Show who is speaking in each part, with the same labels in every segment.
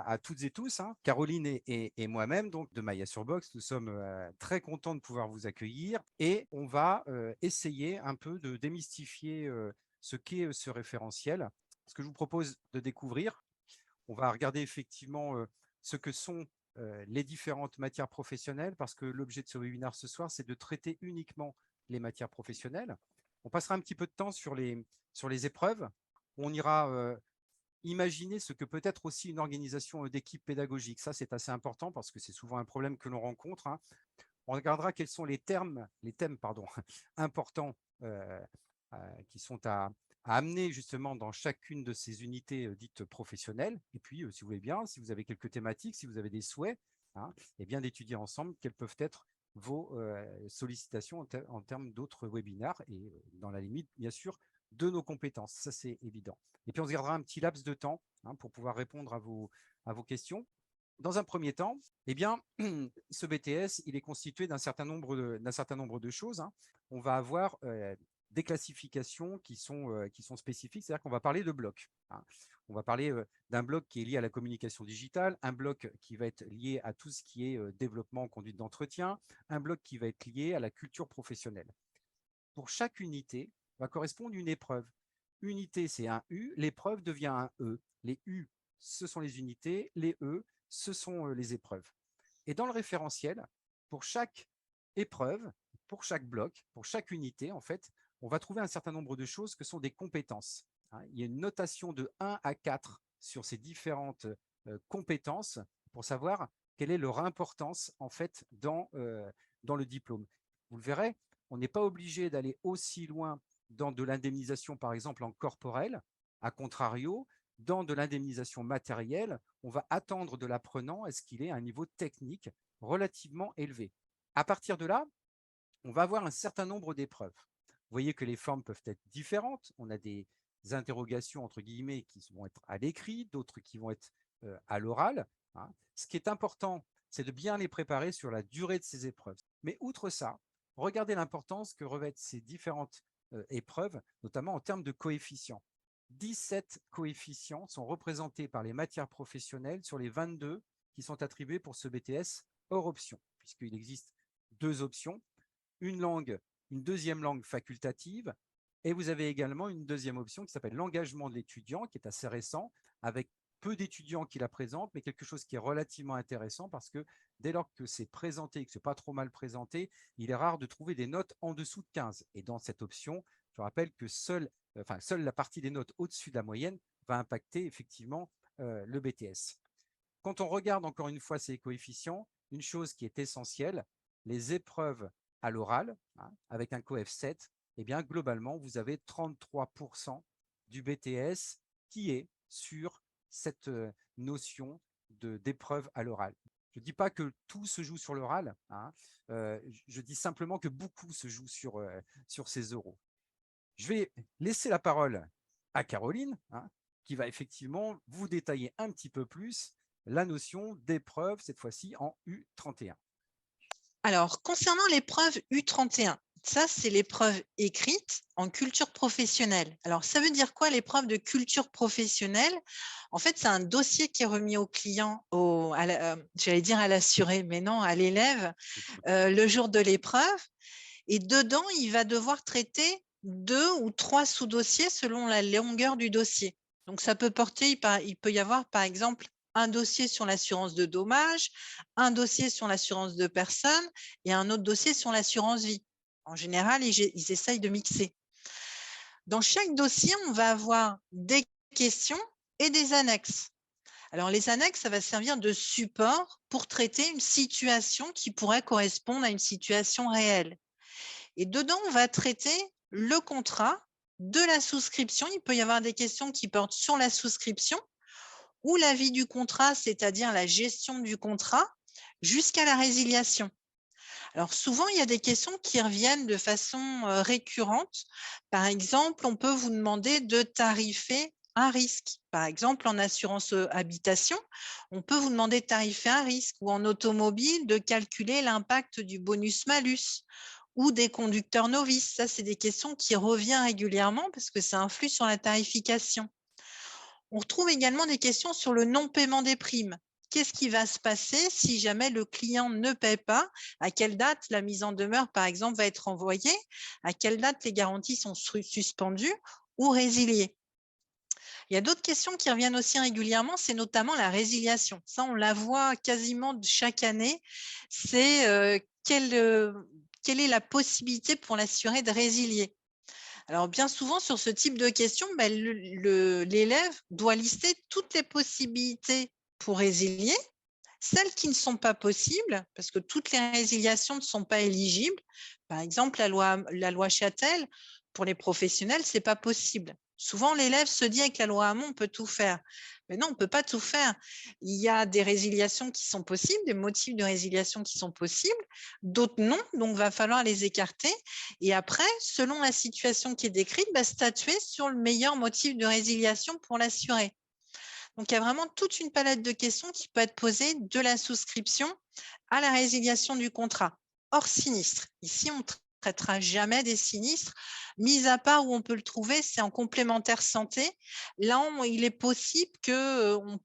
Speaker 1: à toutes et tous, hein. Caroline et moi-même, donc de Maya sur Box, nous sommes très contents de pouvoir vous accueillir et on va essayer un peu de démystifier ce qu'est ce référentiel. Ce que je vous propose de découvrir, on va regarder effectivement ce que sont les différentes matières professionnelles, parce que l'objet de ce webinaire ce soir, c'est de traiter uniquement les matières professionnelles. On passera un petit peu de temps sur les épreuves. On ira imaginer ce que peut être aussi une organisation d'équipe pédagogique. Ça, c'est assez important parce que c'est souvent un problème que l'on rencontre, hein. On regardera quels sont les thèmes importants qui sont à amener justement dans chacune de ces unités dites professionnelles. Et puis, si vous voulez bien, si vous avez quelques thématiques, si vous avez des souhaits, hein, et bien d'étudier ensemble quelles peuvent être vos sollicitations en termes d'autres webinaires et dans la limite, bien sûr, de nos compétences. Ça, c'est évident. Et puis, on se gardera un petit laps de temps, hein, pour pouvoir répondre à vos questions. Dans un premier temps, eh bien, ce BTS, il est constitué d'un certain nombre de choses, hein. On va avoir des classifications qui sont spécifiques, c'est-à-dire qu'on va parler de blocs, hein. On va parler d'un bloc qui est lié à la communication digitale, un bloc qui va être lié à tout ce qui est développement, conduite d'entretien, un bloc qui va être lié à la culture professionnelle. Pour chaque unité va correspondre une épreuve. Unité, c'est un U, l'épreuve devient un E. Les U, ce sont les unités, les E, ce sont les épreuves. Et dans le référentiel, pour chaque épreuve, pour chaque bloc, pour chaque unité, en fait, on va trouver un certain nombre de choses que sont des compétences. Il y a une notation de 1 à 4 sur ces différentes compétences pour savoir quelle est leur importance en fait dans le diplôme. Vous le verrez, on n'est pas obligé d'aller aussi loin dans de l'indemnisation, par exemple, en corporel. A contrario, dans de l'indemnisation matérielle, on va attendre de l'apprenant à ce qu'il ait un niveau technique relativement élevé. À partir de là, on va avoir un certain nombre d'épreuves. Vous voyez que les formes peuvent être différentes. On a des interrogations, entre guillemets, qui vont être à l'écrit, d'autres qui vont être à l'oral, hein. Ce qui est important, c'est de bien les préparer sur la durée de ces épreuves. Mais outre ça, regardez l'importance que revêtent ces différentes épreuves, notamment en termes de coefficients. 17 coefficients sont représentés par les matières professionnelles sur les 22 qui sont attribués pour ce BTS hors option, puisqu'il existe 2 options, une deuxième langue facultative, et vous avez également une deuxième option qui s'appelle l'engagement de l'étudiant, qui est assez récent, avec peu d'étudiants qui la présentent, mais quelque chose qui est relativement intéressant parce que dès lors que c'est présenté et que ce n'est pas trop mal présenté, il est rare de trouver des notes en dessous de 15. Et dans cette option, je rappelle que seule la partie des notes au-dessus de la moyenne va impacter effectivement le BTS. Quand on regarde encore une fois ces coefficients, une chose qui est essentielle, les épreuves à l'oral, hein, avec un coef 7, eh bien, globalement, vous avez 33% du BTS qui est sur cette notion d'épreuve à l'oral. Je ne dis pas que tout se joue sur l'oral, hein, je dis simplement que beaucoup se joue sur ces oraux. Je vais laisser la parole à Caroline, hein, qui va effectivement vous détailler un petit peu plus la notion d'épreuve, cette fois-ci en U31.
Speaker 2: Alors, concernant l'épreuve U31, ça, c'est l'épreuve écrite en culture professionnelle. Alors, ça veut dire quoi l'épreuve de culture professionnelle? En fait, c'est un dossier qui est remis au client, j'allais dire à l'assuré, mais non, à l'élève, le jour de l'épreuve. Et dedans, il va devoir traiter 2 ou 3 sous-dossiers selon la longueur du dossier. Donc, ça peut porter, il peut y avoir, par exemple, un dossier sur l'assurance de dommages, un dossier sur l'assurance de personnes et un autre dossier sur l'assurance vie. En général, ils essayent de mixer. Dans chaque dossier, on va avoir des questions et des annexes. Alors, les annexes, ça va servir de support pour traiter une situation qui pourrait correspondre à une situation réelle. Et dedans, on va traiter le contrat, de la souscription. Il peut y avoir des questions qui portent sur la souscription ou la vie du contrat, c'est-à-dire la gestion du contrat, jusqu'à la résiliation. Alors souvent, il y a des questions qui reviennent de façon récurrente. Par exemple, on peut vous demander de tarifer un risque. Par exemple, en assurance habitation, on peut vous demander de tarifer un risque, ou en automobile, de calculer l'impact du bonus-malus ou des conducteurs novices. Ça, c'est des questions qui reviennent régulièrement parce que ça influe sur la tarification. On retrouve également des questions sur le non-paiement des primes. Qu'est-ce qui va se passer si jamais le client ne paie pas? À quelle date la mise en demeure, par exemple, va être envoyée? À quelle date les garanties sont suspendues ou résiliées? Il y a d'autres questions qui reviennent aussi régulièrement, c'est notamment la résiliation. Ça, on la voit quasiment chaque année. C'est quelle est la possibilité pour l'assuré de résilier? Alors, bien souvent, sur ce type de questions, ben, l'élève doit lister toutes les possibilités pour résilier, celles qui ne sont pas possibles, parce que toutes les résiliations ne sont pas éligibles. Par exemple, la loi Châtel, pour les professionnels, c'est pas possible. Souvent, l'élève se dit avec la loi Hamon, on peut tout faire. Mais non, on peut pas tout faire. Il y a des résiliations qui sont possibles, des motifs de résiliation qui sont possibles, d'autres non, donc va falloir les écarter. Et après, selon la situation qui est décrite, statuer sur le meilleur motif de résiliation pour l'assurer. Donc, il y a vraiment toute une palette de questions qui peut être posée de la souscription à la résiliation du contrat. Hors sinistre, ici, on ne traitera jamais des sinistres, mis à part où on peut le trouver, c'est en complémentaire santé. Là, il est possible qu'on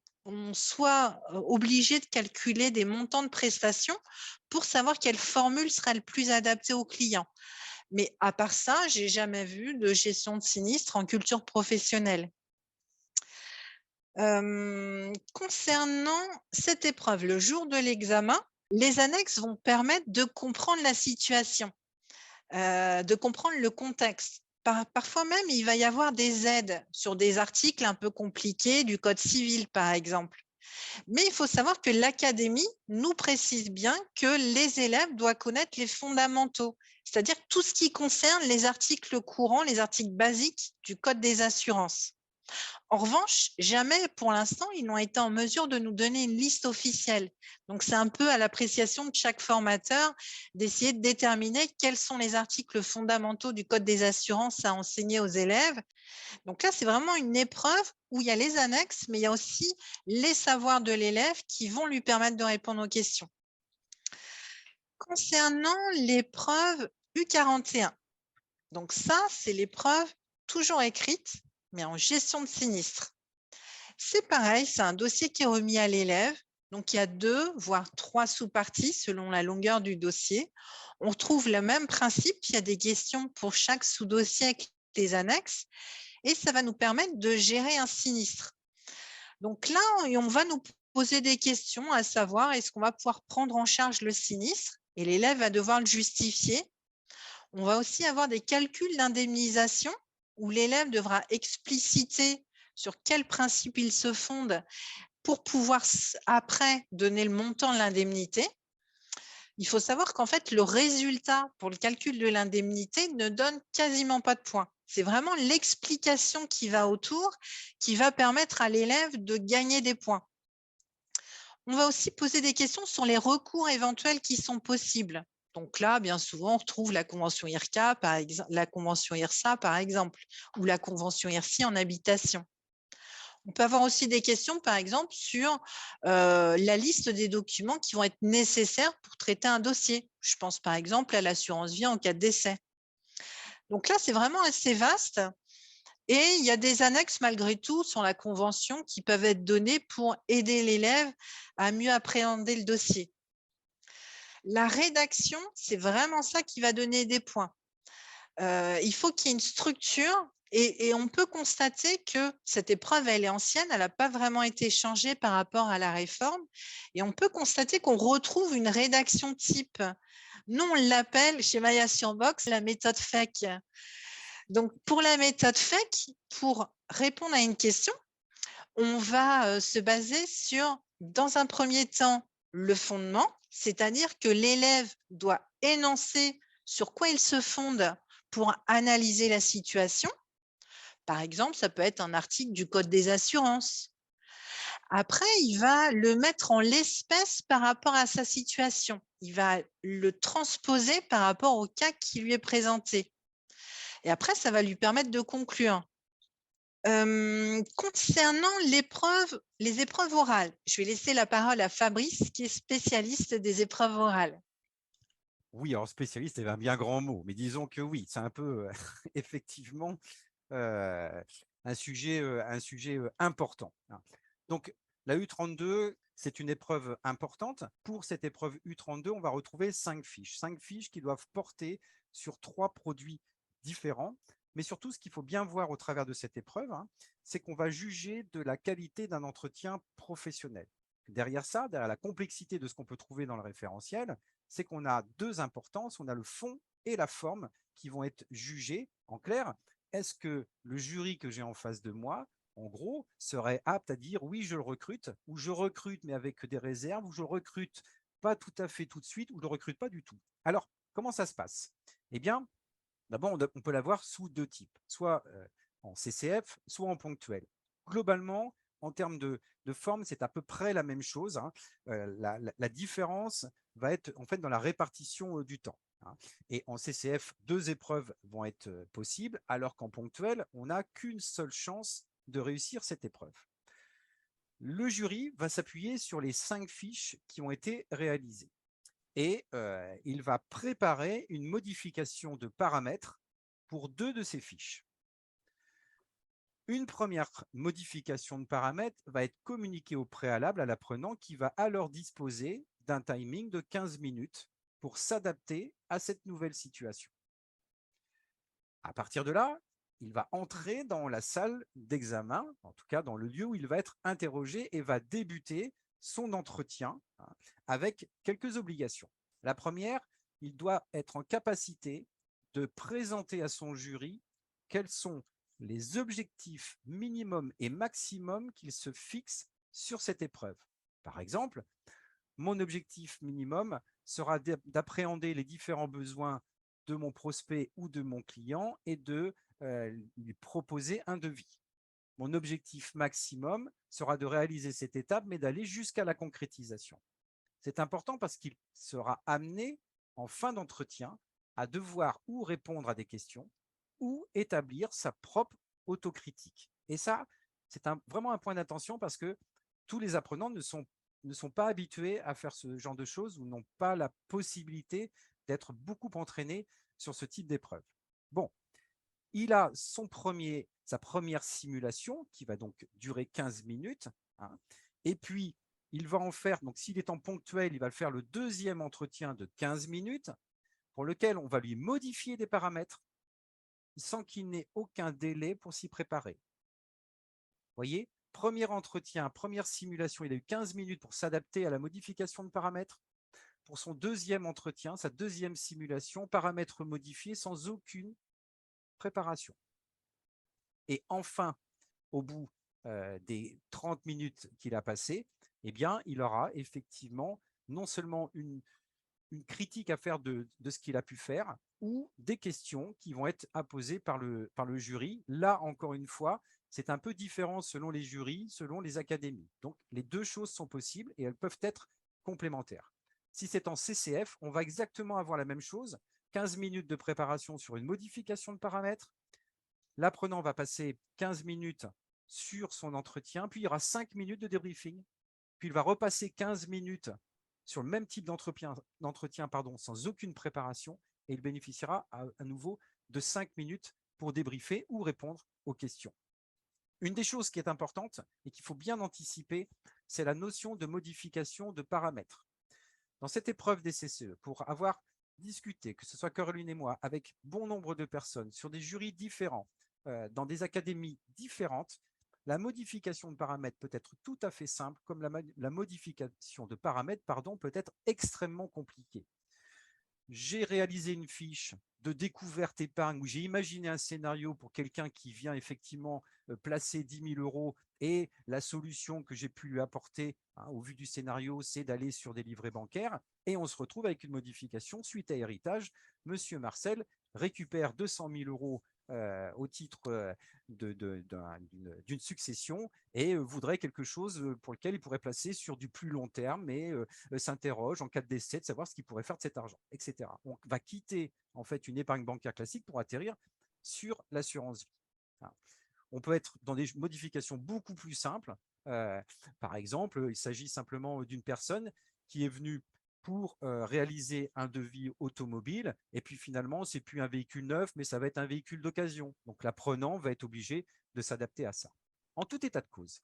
Speaker 2: soit obligé de calculer des montants de prestations pour savoir quelle formule sera le plus adaptée au client. Mais à part ça, j'ai jamais vu de gestion de sinistre en culture professionnelle. Concernant cette épreuve, le jour de l'examen, les annexes vont permettre de comprendre la situation, de comprendre le contexte. Parfois même, il va y avoir des aides sur des articles un peu compliqués du code civil, par exemple. Mais il faut savoir que l'académie nous précise bien que les élèves doivent connaître les fondamentaux, c'est-à-dire tout ce qui concerne les articles courants, les articles basiques du code des assurances. En revanche, jamais pour l'instant, ils n'ont été en mesure de nous donner une liste officielle. Donc, c'est un peu à l'appréciation de chaque formateur d'essayer de déterminer quels sont les articles fondamentaux du Code des assurances à enseigner aux élèves. Donc là, c'est vraiment une épreuve où il y a les annexes, mais il y a aussi les savoirs de l'élève qui vont lui permettre de répondre aux questions. Concernant l'épreuve U41, donc ça, c'est l'épreuve toujours écrite, mais en gestion de sinistre. C'est pareil, c'est un dossier qui est remis à l'élève. Donc, il y a 2, voire 3 sous-parties selon la longueur du dossier. On retrouve le même principe. Il y a des questions pour chaque sous-dossier avec les annexes et ça va nous permettre de gérer un sinistre. Donc là, on va nous poser des questions, à savoir, est-ce qu'on va pouvoir prendre en charge le sinistre? Et l'élève va devoir le justifier. On va aussi avoir des calculs d'indemnisation où l'élève devra expliciter sur quel principe il se fonde pour pouvoir après donner le montant de l'indemnité. Il faut savoir qu'en fait, le résultat pour le calcul de l'indemnité ne donne quasiment pas de points. C'est vraiment l'explication qui va autour qui va permettre à l'élève de gagner des points. On va aussi poser des questions sur les recours éventuels qui sont possibles. Donc là, bien souvent, on retrouve la convention IRCA, par exemple, la convention IRSA, par exemple, ou la convention IRSI en habitation. On peut avoir aussi des questions, par exemple, sur la liste des documents qui vont être nécessaires pour traiter un dossier. Je pense par exemple à l'assurance vie en cas de décès. Donc là, c'est vraiment assez vaste. Et il y a des annexes malgré tout sur la convention qui peuvent être données pour aider l'élève à mieux appréhender le dossier. La rédaction, c'est vraiment ça qui va donner des points. Il faut qu'il y ait une structure et on peut constater que cette épreuve, elle est ancienne, elle n'a pas vraiment été changée par rapport à la réforme et on peut constater qu'on retrouve une rédaction type. Nous, on l'appelle chez Maya Surbox la méthode FEC. Donc, pour la méthode FEC, pour répondre à une question, on va se baser sur, dans un premier temps, le fondement, c'est-à-dire que l'élève doit énoncer sur quoi il se fonde pour analyser la situation. Par exemple, ça peut être un article du Code des assurances. Après, il va le mettre en l'espèce par rapport à sa situation. Il va le transposer par rapport au cas qui lui est présenté. Et après, ça va lui permettre de conclure. Concernant les épreuves orales, je vais laisser la parole à Fabrice, qui est spécialiste des épreuves orales.
Speaker 1: Oui, alors spécialiste, c'est un bien grand mot, mais disons que oui, c'est un peu effectivement un sujet important, hein. Donc, la U32, c'est une épreuve importante. Pour cette épreuve U32, on va retrouver 5 fiches qui doivent porter sur 3 produits différents. Mais surtout, ce qu'il faut bien voir au travers de cette épreuve, hein, c'est qu'on va juger de la qualité d'un entretien professionnel. Derrière ça, derrière la complexité de ce qu'on peut trouver dans le référentiel, c'est qu'on a 2 importances, on a le fond et la forme qui vont être jugés. En clair, est-ce que le jury que j'ai en face de moi, en gros, serait apte à dire oui, je le recrute, ou je recrute mais avec des réserves, ou je le recrute pas tout à fait tout de suite, ou je le recrute pas du tout. Alors, comment ça se passe? Eh bien, d'abord, on peut l'avoir sous 2 types, soit en CCF, soit en ponctuel. Globalement, en termes de forme, c'est à peu près la même chose, hein. La différence va être en fait dans la répartition du temps, hein. Et en CCF, 2 épreuves vont être possibles, alors qu'en ponctuel, on n'a qu'une seule chance de réussir cette épreuve. Le jury va s'appuyer sur les 5 fiches qui ont été réalisées et il va préparer une modification de paramètres pour 2 de ces fiches. Une première modification de paramètres va être communiquée au préalable à l'apprenant qui va alors disposer d'un timing de 15 minutes pour s'adapter à cette nouvelle situation. À partir de là, il va entrer dans la salle d'examen, en tout cas dans le lieu où il va être interrogé et va débuter son entretien, hein, avec quelques obligations. La première, il doit être en capacité de présenter à son jury quels sont les objectifs minimum et maximum qu'il se fixe sur cette épreuve. Par exemple, mon objectif minimum sera d'appréhender les différents besoins de mon prospect ou de mon client et de lui proposer un devis. Mon objectif maximum sera de réaliser cette étape, mais d'aller jusqu'à la concrétisation. C'est important parce qu'il sera amené en fin d'entretien à devoir ou répondre à des questions ou établir sa propre autocritique. Et ça, c'est vraiment un point d'attention parce que tous les apprenants ne sont pas habitués à faire ce genre de choses ou n'ont pas la possibilité d'être beaucoup entraînés sur ce type d'épreuve. Bon, il a sa première simulation qui va donc durer 15 minutes, hein, et puis il va en faire, donc s'il est en ponctuel, il va faire le deuxième entretien de 15 minutes pour lequel on va lui modifier des paramètres sans qu'il n'ait aucun délai pour s'y préparer. Vous voyez, premier entretien, première simulation, il a eu 15 minutes pour s'adapter à la modification de paramètres. Pour son deuxième entretien, sa deuxième simulation, paramètres modifiés sans aucune préparation. Et enfin, au bout des 30 minutes qu'il a passées, eh bien, il aura effectivement non seulement une critique à faire de ce qu'il a pu faire ou des questions qui vont être posées par le jury. Là, encore une fois, c'est un peu différent selon les jurys, selon les académies. Donc, les 2 choses sont possibles et elles peuvent être complémentaires. Si c'est en CCF, on va exactement avoir la même chose, 15 minutes de préparation sur une modification de paramètres. L'apprenant va passer 15 minutes sur son entretien, puis il y aura 5 minutes de débriefing. Puis il va repasser 15 minutes sur le même type d'entretien sans aucune préparation et il bénéficiera à nouveau de 5 minutes pour débriefer ou répondre aux questions. Une des choses qui est importante et qu'il faut bien anticiper, c'est la notion de modification de paramètres. Dans cette épreuve des CCE, pour avoir discuté, que ce soit Caroline et moi, avec bon nombre de personnes sur des jurys différents, dans des académies différentes, la modification de paramètres peut être tout à fait simple, comme la modification de paramètres peut être extrêmement compliquée. J'ai réalisé une fiche de découverte épargne où j'ai imaginé un scénario pour quelqu'un qui vient effectivement placer 10 000 euros et la solution que j'ai pu lui apporter, hein, au vu du scénario, c'est d'aller sur des livrets bancaires et on se retrouve avec une modification suite à héritage. Monsieur Marcel récupère 200 000 euros au titre d'une succession et voudrait quelque chose pour lequel il pourrait placer sur du plus long terme, mais s'interroge en cas de décès de savoir ce qu'il pourrait faire de cet argent, etc. On va quitter en fait une épargne bancaire classique pour atterrir sur l'assurance vie. On peut être dans des modifications beaucoup plus simples. Par exemple, il s'agit simplement d'une personne qui est venue pour réaliser un devis automobile. Et puis finalement, ce n'est plus un véhicule neuf, mais ça va être un véhicule d'occasion. Donc l'apprenant va être obligé de s'adapter à ça. En tout état de cause,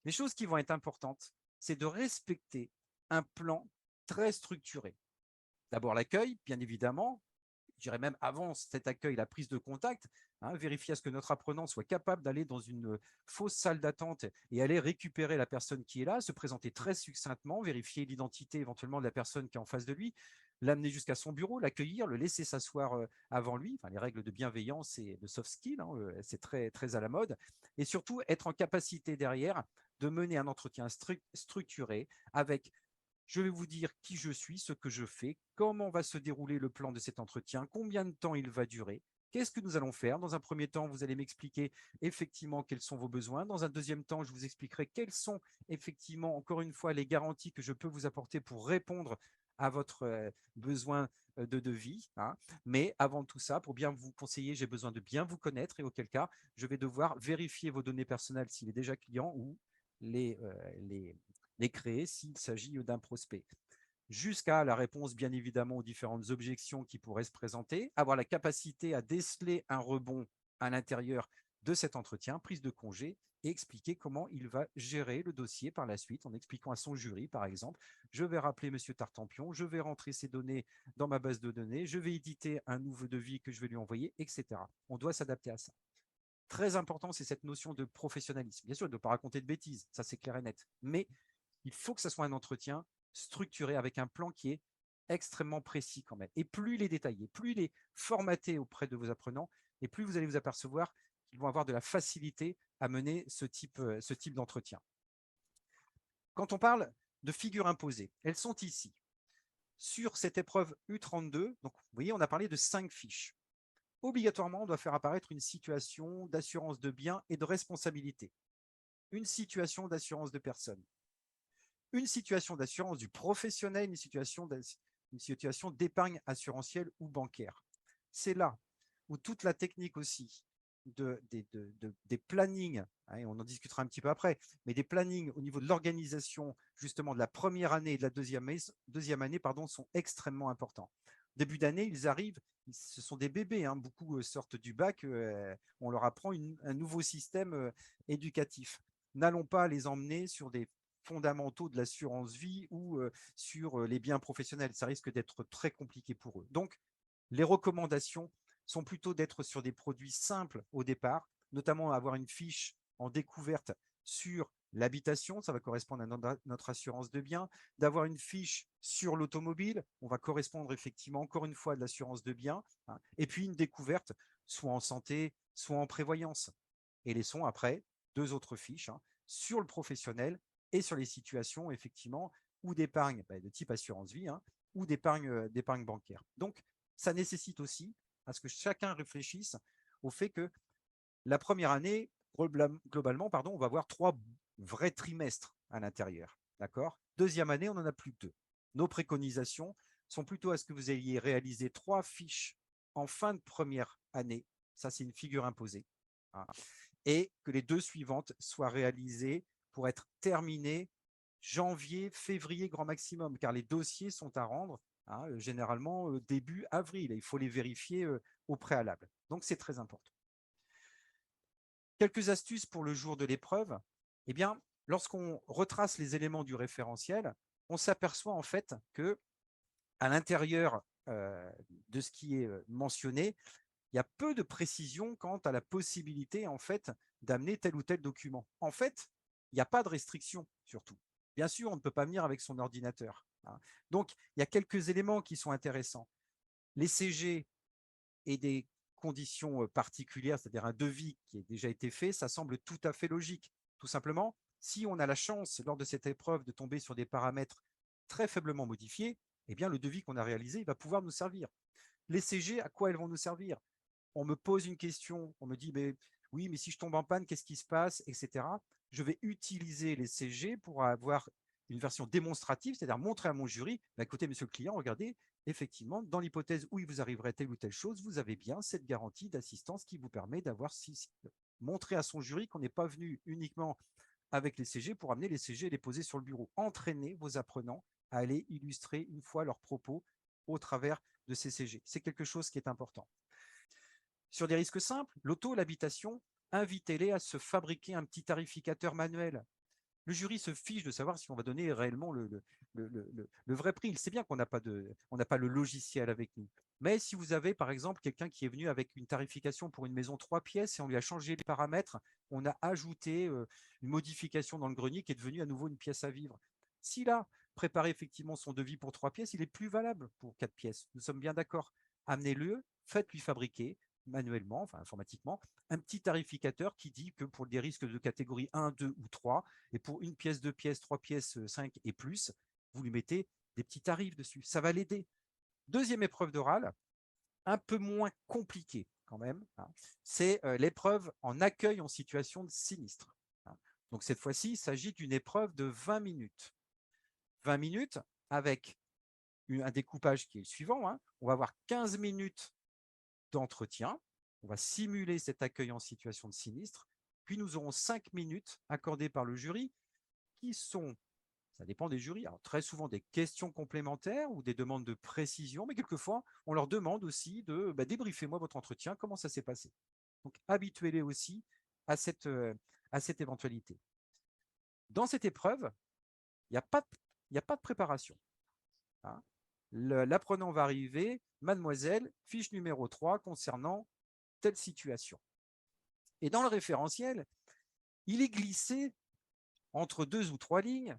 Speaker 1: les choses qui vont être importantes, c'est de respecter un plan très structuré. D'abord l'accueil, bien évidemment. Je dirais même avant cet accueil, la prise de contact, vérifier à ce que notre apprenant soit capable d'aller dans une fausse salle d'attente et aller récupérer la personne qui est là, se présenter très succinctement, vérifier l'identité éventuellement de la personne qui est en face de lui, l'amener jusqu'à son bureau, l'accueillir, le laisser s'asseoir avant lui. Enfin, les règles de bienveillance et de soft skills, c'est très, très à la mode. Et surtout, être en capacité derrière de mener un entretien structuré avec je vais vous dire qui je suis, ce que je fais, comment va se dérouler le plan de cet entretien, combien de temps il va durer, qu'est-ce que nous allons faire. Dans un premier temps, vous allez m'expliquer effectivement quels sont vos besoins. Dans un deuxième temps, je vous expliquerai quelles sont effectivement, encore une fois, les garanties que je peux vous apporter pour répondre à votre besoin de devis. Mais avant tout ça, pour bien vous conseiller, j'ai besoin de bien vous connaître et auquel cas, je vais devoir vérifier vos données personnelles s'il est déjà client ou les créer s'il s'agit d'un prospect. Jusqu'à la réponse, bien évidemment, aux différentes objections qui pourraient se présenter, avoir la capacité à déceler un rebond à l'intérieur de cet entretien, prise de congé, et expliquer comment il va gérer le dossier par la suite, en expliquant à son jury, par exemple, je vais rappeler M. Tartampion, je vais rentrer ces données dans ma base de données, je vais éditer un nouveau devis que je vais lui envoyer, etc. On doit s'adapter à ça. Très important, c'est cette notion de professionnalisme. Bien sûr, il ne doit pas raconter de bêtises, ça c'est clair et net, mais il faut que ce soit un entretien structuré avec un plan qui est extrêmement précis quand même. Et plus il est détaillé, plus il est formaté auprès de vos apprenants, et plus vous allez vous apercevoir qu'ils vont avoir de la facilité à mener ce type d'entretien. Quand on parle de figures imposées, elles sont ici. Sur cette épreuve U32, donc vous voyez, on a parlé de 5 fiches. Obligatoirement, on doit faire apparaître une situation d'assurance de biens et de responsabilité, une situation d'assurance de personnes, une situation d'assurance du professionnel, une situation d'épargne assurantielle ou bancaire. C'est là où toute la technique aussi des plannings, et on en discutera un petit peu après, mais des plannings au niveau de l'organisation justement de la première année et de la deuxième année sont extrêmement importants. Début d'année, ils arrivent, ce sont des bébés, beaucoup sortent du bac, on leur apprend un nouveau système éducatif. N'allons pas les emmener sur des fondamentaux de l'assurance vie ou sur les biens professionnels. Ça risque d'être très compliqué pour eux. Donc, les recommandations sont plutôt d'être sur des produits simples au départ, notamment avoir une fiche en découverte sur l'habitation, ça va correspondre à notre assurance de biens, d'avoir une fiche sur l'automobile, on va correspondre effectivement encore une fois à de l'assurance de biens, et puis une découverte soit en santé, soit en prévoyance. Et laissons après 2 autres fiches sur le professionnel et sur les situations effectivement ou d'épargne de type assurance vie ou d'épargne bancaire. Donc, ça nécessite aussi à ce que chacun réfléchisse au fait que la première année, globalement, on va avoir 3 vrais trimestres à l'intérieur. D'accord ? Deuxième année, on n'en a plus que 2. Nos préconisations sont plutôt à ce que vous ayez réalisé 3 fiches en fin de première année. Ça, c'est une figure imposée. Et que les 2 suivantes soient réalisées pour être terminées janvier, février, grand maximum, car les dossiers sont à rendre généralement début avril. Il faut les vérifier au préalable. Donc, c'est très important. Quelques astuces pour le jour de l'épreuve. Eh bien, lorsqu'on retrace les éléments du référentiel, on s'aperçoit en fait que à l'intérieur de ce qui est mentionné, il y a peu de précision quant à la possibilité en fait d'amener tel ou tel document. En fait, il n'y a pas de restriction surtout. Bien sûr, on ne peut pas venir avec son ordinateur. Donc, il y a quelques éléments qui sont intéressants. Les CG et des conditions particulières, c'est-à-dire un devis qui a déjà été fait, ça semble tout à fait logique. Tout simplement, si on a la chance lors de cette épreuve de tomber sur des paramètres très faiblement modifiés, eh bien le devis qu'on a réalisé il va pouvoir nous servir. Les CG, à quoi elles vont nous servir? On me pose une question, on me dit oui, mais si je tombe en panne, qu'est-ce qui se passe, etc. Je vais utiliser les CG pour avoir une version démonstrative, c'est-à-dire montrer à mon jury, écoutez, monsieur le client, regardez, effectivement, dans l'hypothèse où il vous arriverait telle ou telle chose, vous avez bien cette garantie d'assistance qui vous permet d'avoir montrer à son jury qu'on n'est pas venu uniquement avec les CG pour amener les CG et les poser sur le bureau. Entraînez vos apprenants à aller illustrer une fois leurs propos au travers de ces CG. C'est quelque chose qui est important. Sur des risques simples, l'auto, l'habitation, invitez-les à se fabriquer un petit tarificateur manuel. Le jury se fiche de savoir si on va donner réellement le vrai prix. Il sait bien qu'on n'a pas le logiciel avec nous. Mais si vous avez, par exemple, quelqu'un qui est venu avec une tarification pour une maison 3 pièces et on lui a changé les paramètres, on a ajouté une modification dans le grenier qui est devenue à nouveau une pièce à vivre. S'il a préparé effectivement son devis pour 3 pièces, il est plus valable pour 4 pièces. Nous sommes bien d'accord. Amenez-le, faites-lui fabriquer manuellement, enfin informatiquement, un petit tarificateur qui dit que pour des risques de catégorie 1, 2 ou 3, et pour une pièce, 2 pièces, 3 pièces, 5 et plus, vous lui mettez des petits tarifs dessus. Ça va l'aider. Deuxième épreuve d'oral, un peu moins compliquée quand même, hein, c'est l'épreuve en accueil en situation de sinistre. Hein. Donc cette fois-ci, il s'agit d'une épreuve de 20 minutes. 20 minutes avec un découpage qui est le suivant. Hein. On va avoir 15 minutes d'entretien. On va simuler cet accueil en situation de sinistre. Puis nous aurons 5 minutes accordées par le jury qui sont, ça dépend des jurys, alors très souvent des questions complémentaires ou des demandes de précision, mais quelquefois, on leur demande aussi de débriefez-moi votre entretien, comment ça s'est passé. Donc, habituez-les aussi à cette éventualité. Dans cette épreuve, il n'y a pas de préparation. Hein. L'apprenant va arriver, mademoiselle, fiche numéro 3 concernant telle situation. Et dans le référentiel, il est glissé entre 2 ou 3 lignes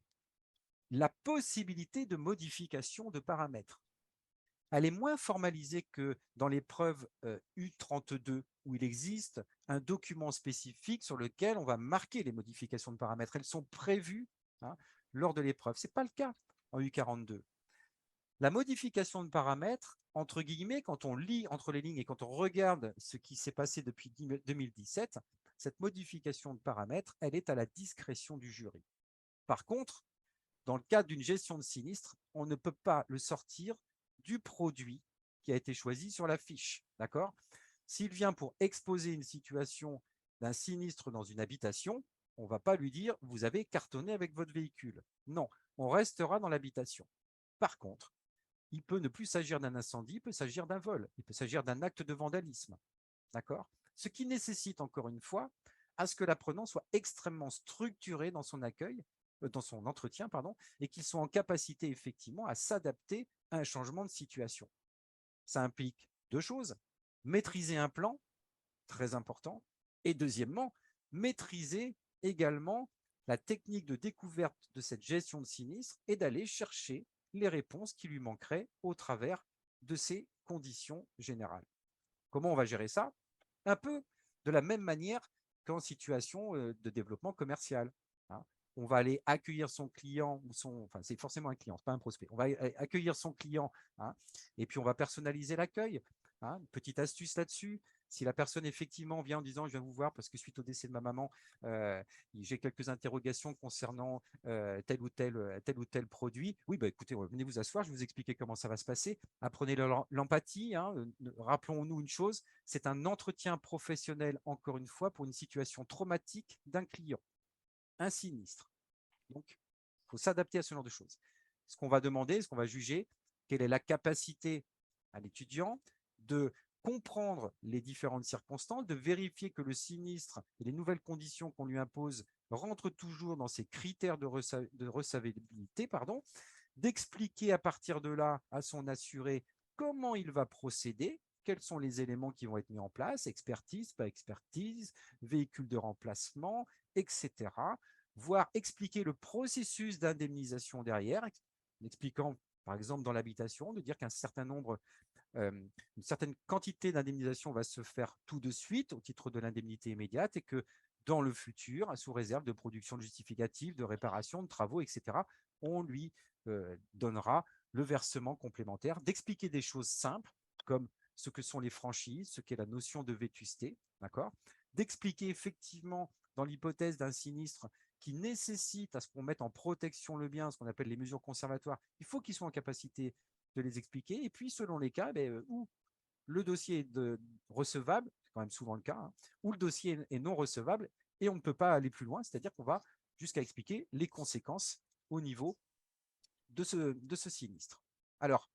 Speaker 1: la possibilité de modification de paramètres. Elle est moins formalisée que dans l'épreuve U32 où il existe un document spécifique sur lequel on va marquer les modifications de paramètres. Elles sont prévues lors de l'épreuve. Ce n'est pas le cas en U42. La modification de paramètres, entre guillemets, quand on lit entre les lignes et quand on regarde ce qui s'est passé depuis 2017, cette modification de paramètres, elle est à la discrétion du jury. Par contre, dans le cadre d'une gestion de sinistre, on ne peut pas le sortir du produit qui a été choisi sur la fiche. D'accord ? S'il vient pour exposer une situation d'un sinistre dans une habitation, on ne va pas lui dire « vous avez cartonné avec votre véhicule ». Non, on restera dans l'habitation. Par contre, il peut ne plus s'agir d'un incendie, il peut s'agir d'un vol, il peut s'agir d'un acte de vandalisme. D'accord ? Ce qui nécessite, encore une fois, à ce que l'apprenant soit extrêmement structuré dans son accueil, dans son entretien, pardon, et qu'il soit en capacité effectivement à s'adapter à un changement de situation. Ça implique deux choses. Maîtriser un plan, très important, et deuxièmement, maîtriser également la technique de découverte de cette gestion de sinistre et d'aller chercher les réponses qui lui manqueraient au travers de ces conditions générales. Comment on va gérer ça? Un peu de la même manière qu'en situation de développement commercial. Hein. On va aller accueillir son client, enfin c'est forcément un client, c'est pas un prospect. On va accueillir son client et puis on va personnaliser l'accueil. Petite astuce là-dessus. Si la personne effectivement vient en disant « je viens vous voir parce que suite au décès de ma maman, j'ai quelques interrogations concernant tel ou tel produit », oui, écoutez, venez vous asseoir, je vais vous expliquer comment ça va se passer. Apprenez l'empathie. Rappelons-nous une chose, c'est un entretien professionnel, encore une fois, pour une situation traumatique d'un client, un sinistre. Donc, il faut s'adapter à ce genre de choses. Ce qu'on va demander, ce qu'on va juger, quelle est la capacité à l'étudiant de comprendre les différentes circonstances, de vérifier que le sinistre et les nouvelles conditions qu'on lui impose rentrent toujours dans ses critères de recevabilité, d'expliquer à partir de là à son assuré comment il va procéder, quels sont les éléments qui vont être mis en place, expertise, pas expertise, véhicule de remplacement, etc. Voire expliquer le processus d'indemnisation derrière, en expliquant, par exemple, dans l'habitation, de dire qu'un certain nombre une certaine quantité d'indemnisation va se faire tout de suite au titre de l'indemnité immédiate et que dans le futur, sous réserve de production justificative, de réparation, de travaux, etc., on lui donnera le versement complémentaire, d'expliquer des choses simples comme ce que sont les franchises, ce qu'est la notion de vétusté, d'accord, d'expliquer effectivement dans l'hypothèse d'un sinistre qui nécessite à ce qu'on mette en protection le bien, ce qu'on appelle les mesures conservatoires, il faut qu'ils soient en capacité de les expliquer. Et puis, selon les cas, où le dossier est recevable, c'est quand même souvent le cas, où le dossier est non recevable et on ne peut pas aller plus loin, c'est-à-dire qu'on va jusqu'à expliquer les conséquences au niveau de ce sinistre. Alors,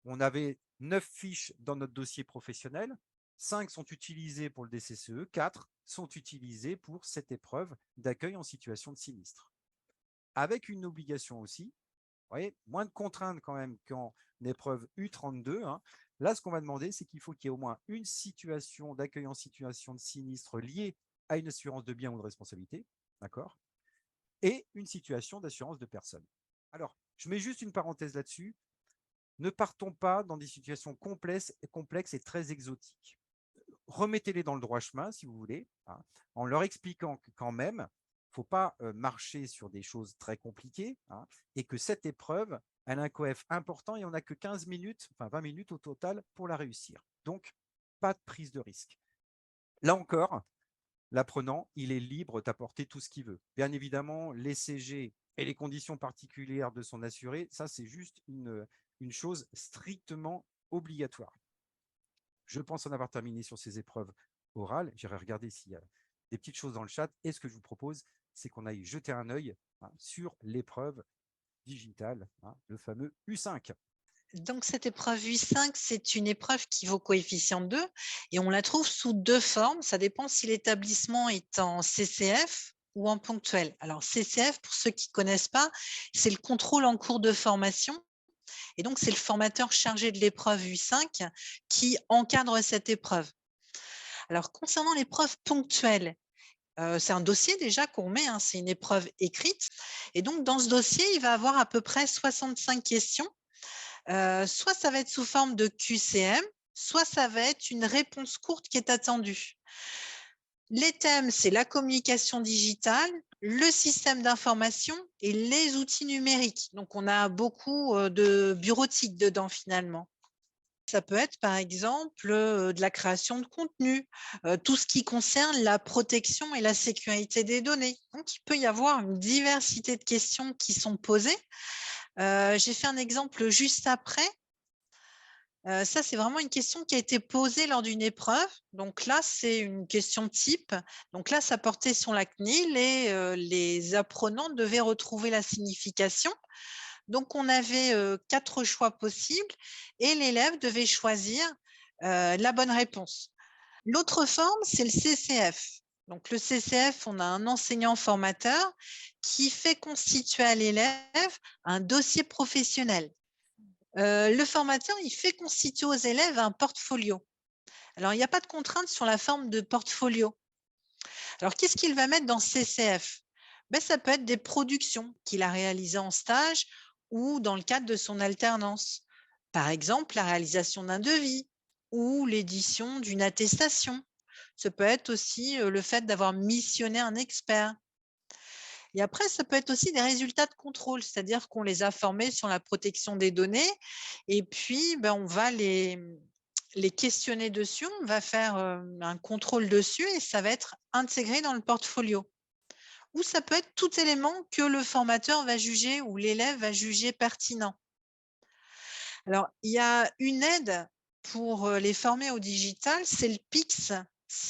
Speaker 1: on avait 9 fiches dans notre dossier professionnel, 5 sont utilisées pour le DCCE, 4 sont utilisées pour cette épreuve d'accueil en situation de sinistre. Avec une obligation aussi, vous voyez, moins de contraintes quand même qu'en épreuve U32. Hein. Là, ce qu'on va demander, c'est qu'il faut qu'il y ait au moins une situation d'accueil en situation de sinistre liée à une assurance de biens ou de responsabilité, d'accord, et une situation d'assurance de personnes. Alors, je mets juste une parenthèse là-dessus. Ne partons pas dans des situations complexes et très exotiques. Remettez-les dans le droit chemin, si vous voulez, hein, en leur expliquant que quand même, il ne faut pas marcher sur des choses très compliquées, hein, et que cette épreuve, elle a un coef important et on n'a que 15 minutes, enfin 20 minutes au total pour la réussir. Donc, pas de prise de risque. Là encore, l'apprenant, il est libre d'apporter tout ce qu'il veut. Bien évidemment, les CG et les conditions particulières de son assuré, ça, c'est juste une chose strictement obligatoire. Je pense en avoir terminé sur ces épreuves orales. J'irai regarder s'il y a des petites choses dans le chat. Et ce que je vous propose, c'est qu'on aille jeter un œil, hein, sur l'épreuve digitale, hein, le fameux U5.
Speaker 2: Donc, cette épreuve U5, c'est une épreuve qui vaut coefficient 2 et on la trouve sous 2 formes. Ça dépend si l'établissement est en CCF ou en ponctuel. Alors, CCF, pour ceux qui ne connaissent pas, c'est le contrôle en cours de formation. Et donc, c'est le formateur chargé de l'épreuve U5 qui encadre cette épreuve. Alors, concernant l'épreuve ponctuelle, c'est un dossier déjà qu'on met, hein, c'est une épreuve écrite. Et donc, dans ce dossier, il va avoir à peu près 65 questions. Soit ça va être sous forme de QCM, soit ça va être une réponse courte qui est attendue. Les thèmes, c'est la communication digitale, le système d'information et les outils numériques. Donc, on a beaucoup de bureautique dedans finalement. Ça peut être par exemple de la création de contenu, tout ce qui concerne la protection et la sécurité des données. Donc, il peut y avoir une diversité de questions qui sont posées. J'ai fait un exemple juste après. Ça, c'est vraiment une question qui a été posée lors d'une épreuve. Donc là, c'est une question type. Donc là, ça portait sur la CNIL et les apprenants devaient retrouver la signification. Donc, on avait 4 choix possibles et l'élève devait choisir la bonne réponse. L'autre forme, c'est le CCF. Donc, le CCF, on a un enseignant formateur qui fait constituer à l'élève un dossier professionnel. Le formateur, il fait constituer aux élèves un portfolio. Alors, il n'y a pas de contrainte sur la forme de portfolio. Alors, qu'est-ce qu'il va mettre dans CCF? Ben, ça peut être des productions qu'il a réalisées en stage ou dans le cadre de son alternance. Par exemple, la réalisation d'un devis ou l'édition d'une attestation. Ça peut être aussi le fait d'avoir missionné un expert. Et après, ça peut être aussi des résultats de contrôle, c'est-à-dire qu'on les a formés sur la protection des données et puis ben, on va les questionner dessus, on va faire un contrôle dessus et ça va être intégré dans le portfolio. Ou ça peut être tout élément que le formateur va juger ou l'élève va juger pertinent. Alors, il y a une aide pour les former au digital, c'est le PIX.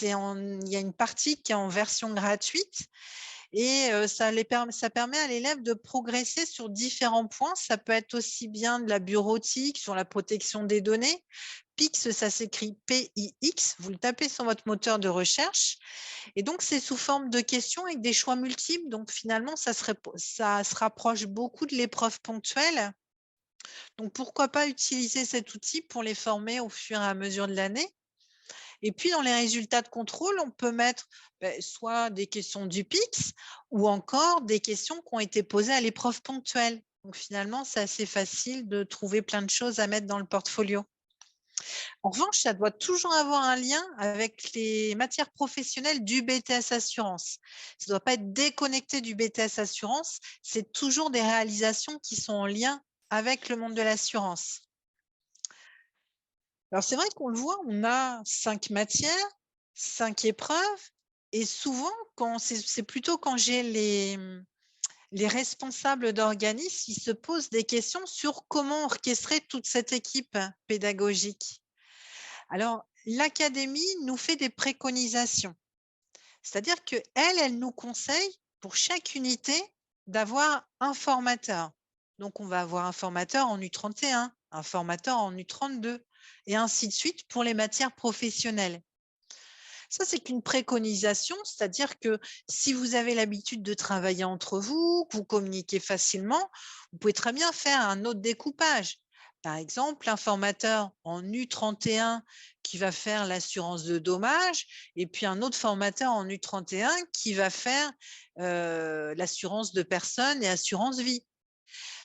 Speaker 2: Il y a une partie qui est en version gratuite et ça permet à l'élève de progresser sur différents points. Ça peut être aussi bien de la bureautique, sur la protection des données. PIX, ça s'écrit P-I-X. Vous le tapez sur votre moteur de recherche. Et donc, c'est sous forme de questions avec des choix multiples. Donc, finalement, ça se rapproche beaucoup de l'épreuve ponctuelle. Donc, pourquoi pas utiliser cet outil pour les former au fur et à mesure de l'année. Et puis, dans les résultats de contrôle, on peut mettre soit des questions du PIX ou encore des questions qui ont été posées à l'épreuve ponctuelle. Donc, finalement, c'est assez facile de trouver plein de choses à mettre dans le portfolio. En revanche, ça doit toujours avoir un lien avec les matières professionnelles du BTS Assurance. Ça ne doit pas être déconnecté du BTS Assurance. C'est toujours des réalisations qui sont en lien avec le monde de l'assurance. Alors, c'est vrai qu'on le voit, on a 5 matières, 5 épreuves et souvent, c'est plutôt quand j'ai les responsables d'organismes, ils se posent des questions sur comment orchestrer toute cette équipe pédagogique. Alors, l'académie nous fait des préconisations. C'est-à-dire qu'elle nous conseille pour chaque unité d'avoir un formateur. Donc, on va avoir un formateur en U31, un formateur en U32, et ainsi de suite pour les matières professionnelles. Ça, c'est qu'une préconisation, c'est-à-dire que si vous avez l'habitude de travailler entre vous, que vous communiquez facilement, vous pouvez très bien faire un autre découpage. Par exemple, un formateur en U31 qui va faire l'assurance de dommages et puis un autre formateur en U31 qui va faire l'assurance de personnes et assurance vie.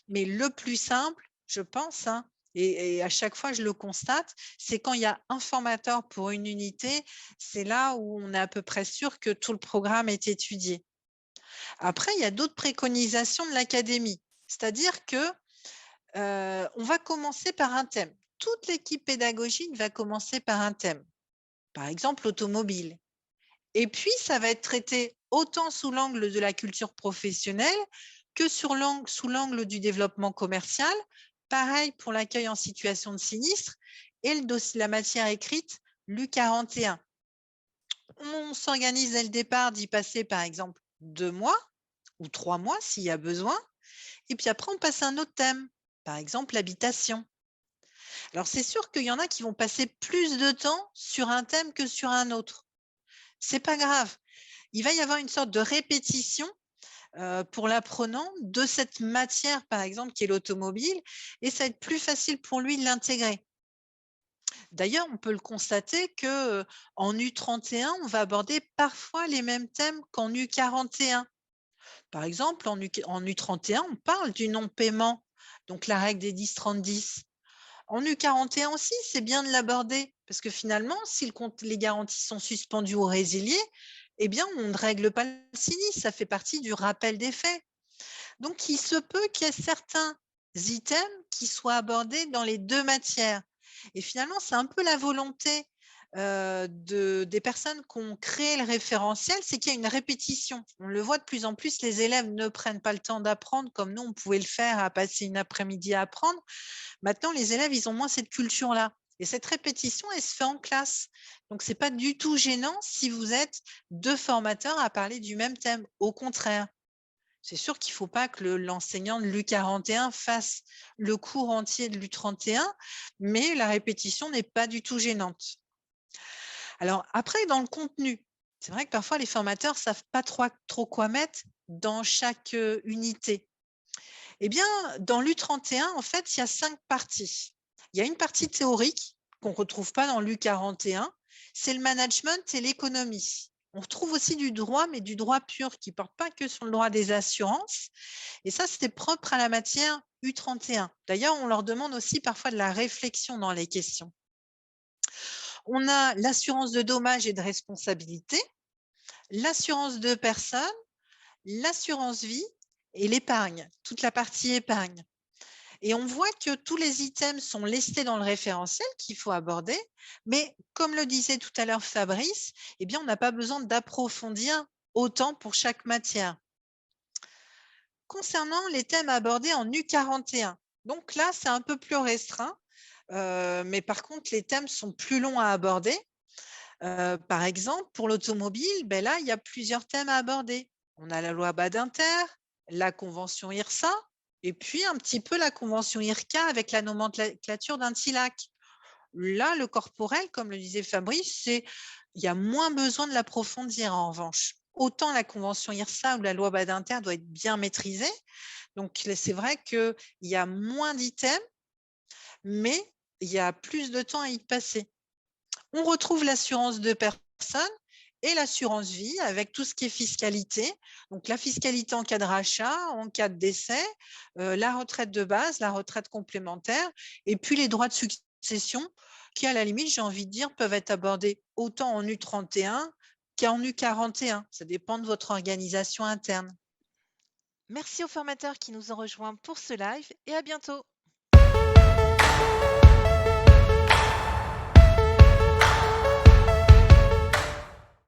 Speaker 2: Mais le plus simple, je pense, hein, et à chaque fois je le constate, c'est quand il y a un formateur pour une unité, c'est là où on est à peu près sûr que tout le programme est étudié. Après, il y a d'autres préconisations de l'académie, c'est-à-dire que, on va commencer par un thème. Toute l'équipe pédagogique va commencer par un thème, par exemple l'automobile, et puis ça va être traité autant sous l'angle de la culture professionnelle que sous l'angle du développement commercial. Pareil pour l'accueil en situation de sinistre et la matière écrite, l'U41. On s'organise dès le départ d'y passer par exemple 2 mois ou 3 mois s'il y a besoin. Et puis après, on passe à un autre thème, par exemple l'habitation. Alors c'est sûr qu'il y en a qui vont passer plus de temps sur un thème que sur un autre. C'est pas grave. Il va y avoir une sorte de répétition pour l'apprenant de cette matière, par exemple, qui est l'automobile, et ça va être plus facile pour lui de l'intégrer. D'ailleurs, on peut le constater que en U31, on va aborder parfois les mêmes thèmes qu'en U41. Par exemple, en U31, on parle du non-paiement, donc la règle des 10-30-10. En U41 aussi, c'est bien de l'aborder parce que finalement, si les garanties sont suspendues ou résiliées, eh bien, on ne règle pas le sinistre, ça fait partie du rappel des faits. Donc, il se peut qu'il y ait certains items qui soient abordés dans les 2 matières et finalement, c'est un peu la volonté, des personnes qui ont créé le référentiel, c'est qu'il y a une répétition. On le voit de plus en plus, les élèves ne prennent pas le temps d'apprendre comme nous, on pouvait le faire à passer une après-midi à apprendre. Maintenant, les élèves, ils ont moins cette culture-là et cette répétition, elle se fait en classe. Donc, c'est pas du tout gênant si vous êtes 2 formateurs à parler du même thème. Au contraire, c'est sûr qu'il ne faut pas que l'enseignant de l'U41 fasse le cours entier de l'U31, mais la répétition n'est pas du tout gênante. Alors après, dans le contenu, c'est vrai que parfois les formateurs ne savent pas trop quoi mettre dans chaque unité. Eh bien, dans l'U31, en fait, il y a 5 parties. Il y a une partie théorique qu'on ne retrouve pas dans l'U41, c'est le management et l'économie. On retrouve aussi du droit, mais du droit pur qui ne porte pas que sur le droit des assurances. Et ça, c'est propre à la matière U31. D'ailleurs, on leur demande aussi parfois de la réflexion dans les questions. On a l'assurance de dommages et de responsabilité, l'assurance de personnes, l'assurance vie et l'épargne, toute la partie épargne. Et on voit que tous les items sont listés dans le référentiel qu'il faut aborder, mais comme le disait tout à l'heure Fabrice, eh bien, on n'a pas besoin d'approfondir autant pour chaque matière. Concernant les thèmes abordés en U41, donc là, c'est un peu plus restreint, mais par contre, les thèmes sont plus longs à aborder. Par exemple, pour l'automobile, ben là, il y a plusieurs thèmes à aborder. On a la loi Badinter, la convention IRSA et puis un petit peu la convention IRCA avec la nomenclature d'un TILAC. Là, le corporel, comme le disait Fabrice, il y a moins besoin de l'approfondir en revanche. Autant la convention IRSA ou la loi Badinter doit être bien maîtrisée. Donc, c'est vrai qu'il y a moins d'items, mais il y a plus de temps à y passer. On retrouve l'assurance de personnes et l'assurance vie avec tout ce qui est fiscalité. Donc, la fiscalité en cas de rachat, en cas de décès, la retraite de base, la retraite complémentaire et puis les droits de succession qui, à la limite, j'ai envie de dire, peuvent être abordés autant en U31 qu'en U41. Ça dépend de votre organisation interne.
Speaker 3: Merci aux formateurs qui nous ont rejoints pour ce live et à bientôt.